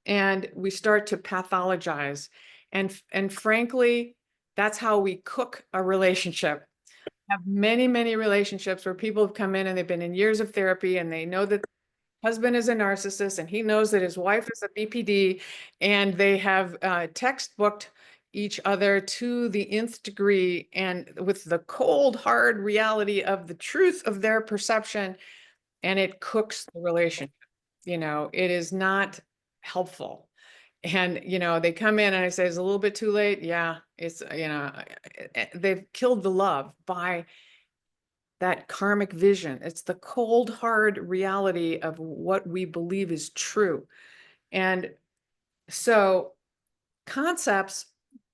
and we start to pathologize. And frankly, that's how we cook a relationship. I have many, many relationships where people have come in and they've been in years of therapy, and they know that husband is a narcissist and he knows that his wife is a BPD, and they have textbooked each other to the nth degree, and with the cold, hard reality of the truth of their perception, and it cooks the relationship. It is not helpful. And, they come in and I say, it's a little bit too late. Yeah, it's, they've killed the love by that karmic vision. It's the cold, hard reality of what we believe is true. And so concepts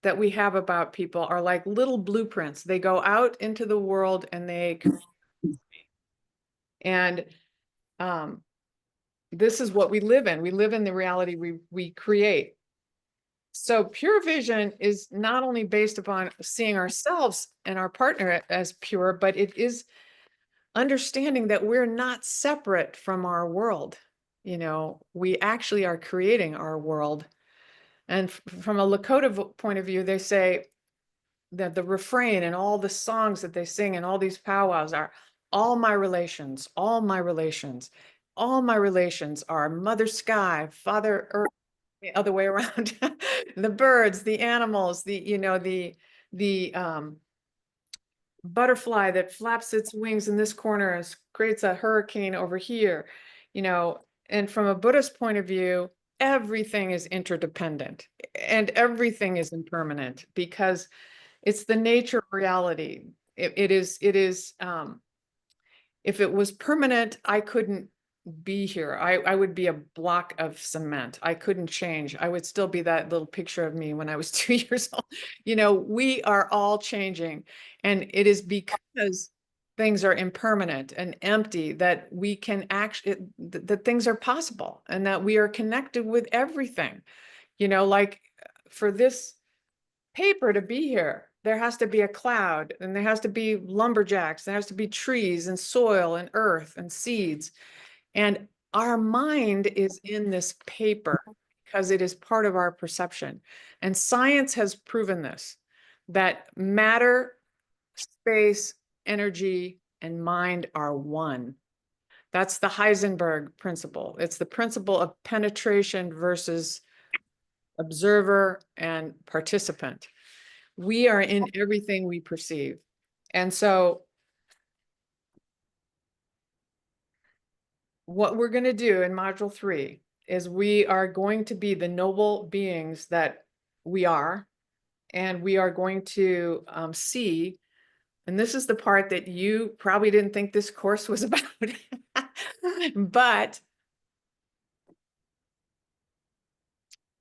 that we have about people are like little blueprints. They go out into the world and this is what we live in. We live in the reality we create. So pure vision is not only based upon seeing ourselves and our partner as pure, but it is understanding that we're not separate from our world. We actually are creating our world. And from a Lakota point of view, they say that the refrain and all the songs that they sing and all these powwows are all my relations, all my relations, all my relations are Mother Sky, Father Earth, the other way around, the birds, the animals, the butterfly that flaps its wings in this corner and creates a hurricane over here, and from a Buddhist point of view, everything is interdependent and everything is impermanent, because it's the nature of reality. It is If it was permanent, I couldn't be here. I would be a block of cement. I couldn't change. I would still be that little picture of me when I was 2 years old. We are all changing. And it is because things are impermanent and empty that we can actually, that things are possible and that we are connected with everything. Like for this paper to be here, there has to be a cloud, and there has to be lumberjacks, there has to be trees and soil and earth and seeds. And our mind is in this paper because it is part of our perception. And science has proven this, that matter, space, energy, and mind are one. That's the Heisenberg principle. It's the principle of penetration versus observer and participant. We are in everything we perceive. And so what we're going to do in module 3 is we are going to be the noble beings that we are, and we are going to see, and this is the part that you probably didn't think this course was about, but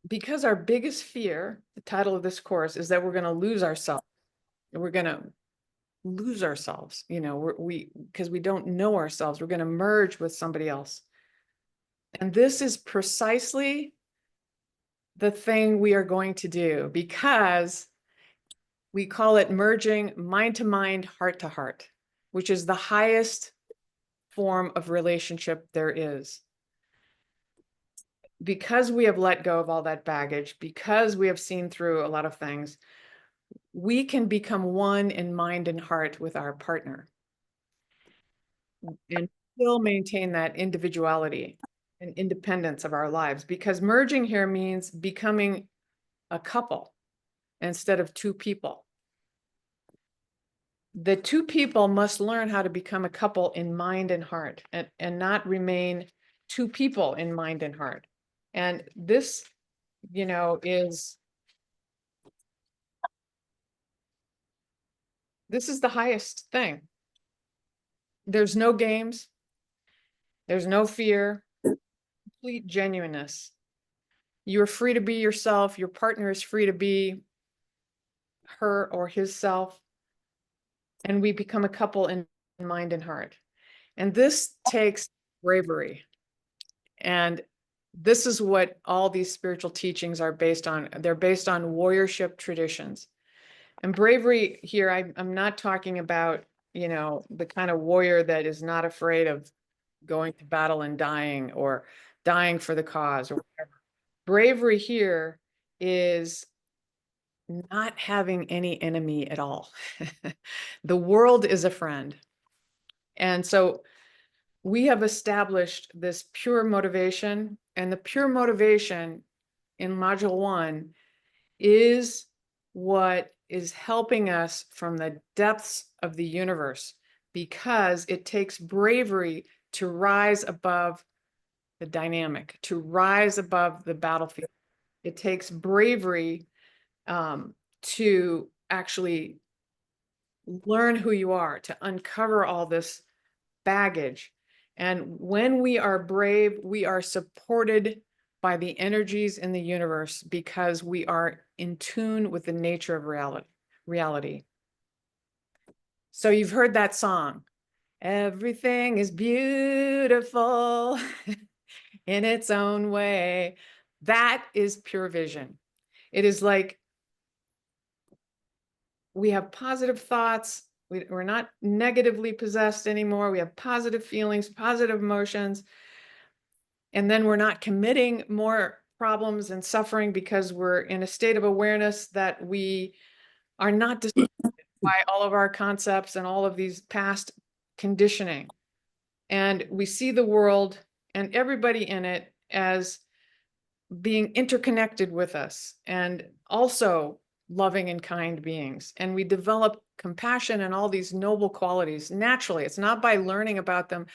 because our biggest fear, the title of this course, is that we're going to lose ourselves. We're going to lose ourselves, because we don't know ourselves. We're going to merge with somebody else. And this is precisely the thing we are going to do, because we call it merging mind to mind, heart to heart, which is the highest form of relationship there is. Because we have let go of all that baggage, because we have seen through a lot of things, we can become one in mind and heart with our partner and still maintain that individuality and independence of our lives. Because merging here means becoming a couple instead of two people. The two people must learn how to become a couple in mind and heart, and not remain two people in mind and heart. And this, this is the highest thing. There's no games. There's no fear, complete genuineness. You're free to be yourself. Your partner is free to be her or his self. And we become a couple in mind and heart. And this takes bravery. And this is what all these spiritual teachings are based on. They're based on warriorship traditions. And bravery here, I'm not talking about, the kind of warrior that is not afraid of going to battle and dying, or dying for the cause, or whatever. Bravery here is not having any enemy at all. The world is a friend. And so we have established this pure motivation, and the pure motivation in module 1 is what is helping us from the depths of the universe, because it takes bravery to rise above the dynamic, to rise above the battlefield. It takes bravery to actually learn who you are, to uncover all this baggage. And when we are brave, we are supported by the energies in the universe, because we are in tune with the nature of reality. So you've heard that song, everything is beautiful in its own way. That is pure vision. It is like we have positive thoughts. We're not negatively possessed anymore. We have positive feelings, positive emotions. And then we're not committing more problems and suffering, because we're in a state of awareness that we are not distracted by all of our concepts and all of these past conditioning. And we see the world and everybody in it as being interconnected with us, and also loving and kind beings. And we develop compassion and all these noble qualities naturally. It's not by learning about them,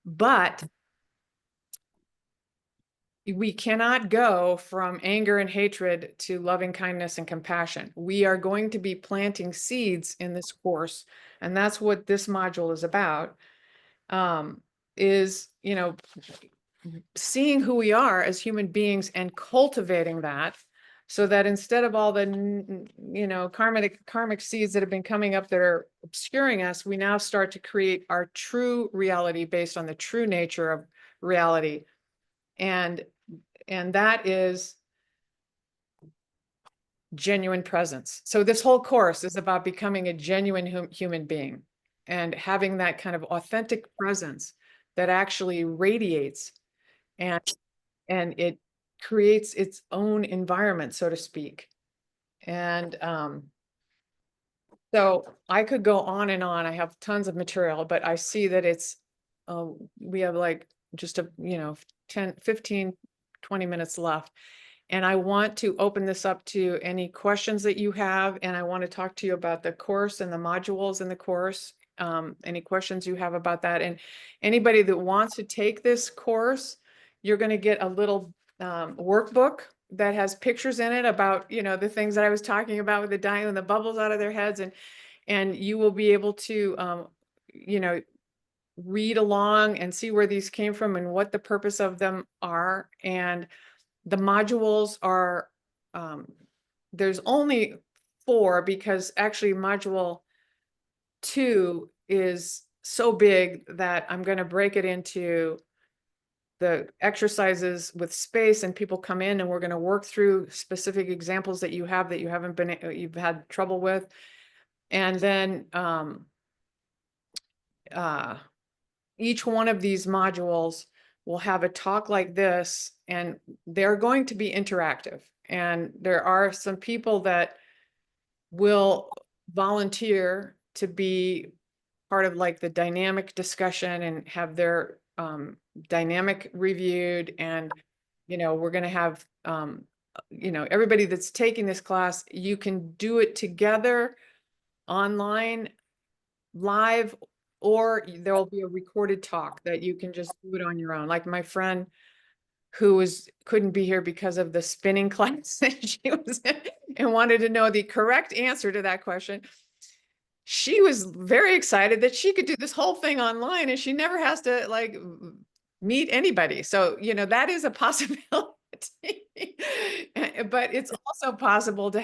but we cannot go from anger and hatred to loving kindness and compassion. We are going to be planting seeds in this course, and that's what this module is about. is, seeing who we are as human beings and cultivating that, so that instead of all the, karmic seeds that have been coming up that are obscuring us, we now start to create our true reality based on the true nature of reality. And that is genuine presence. So this whole course is about becoming a genuine human being and having that kind of authentic presence that actually radiates, and it creates its own environment, so to speak. And so I could go on and on. I have tons of material, but I see that it's we have like just 10, 15, 20 minutes left. And I want to open this up to any questions that you have. And I want to talk to you about the course and the modules in the course. Any questions you have about that. And anybody that wants to take this course, you're going to get a little workbook that has pictures in it about, the things that I was talking about with the dying and the bubbles out of their heads. And you will be able to, read along and see where these came from and what the purpose of them are. And the modules are, there's only 4, because actually module 2 is so big that I'm going to break it into the exercises with space, and people come in and we're going to work through specific examples that you have that you've had trouble with. And then each one of these modules will have a talk like this, and they're going to be interactive. And there are some people that will volunteer to be part of like the dynamic discussion and have their dynamic reviewed. And, we're going to have, everybody that's taking this class, you can do it together online, live, or there will be a recorded talk that you can just do it on your own. Like my friend who couldn't be here because of the spinning class that she was in and wanted to know the correct answer to that question. She was very excited that she could do this whole thing online and she never has to like meet anybody. So, that is a possibility, but it's also possible to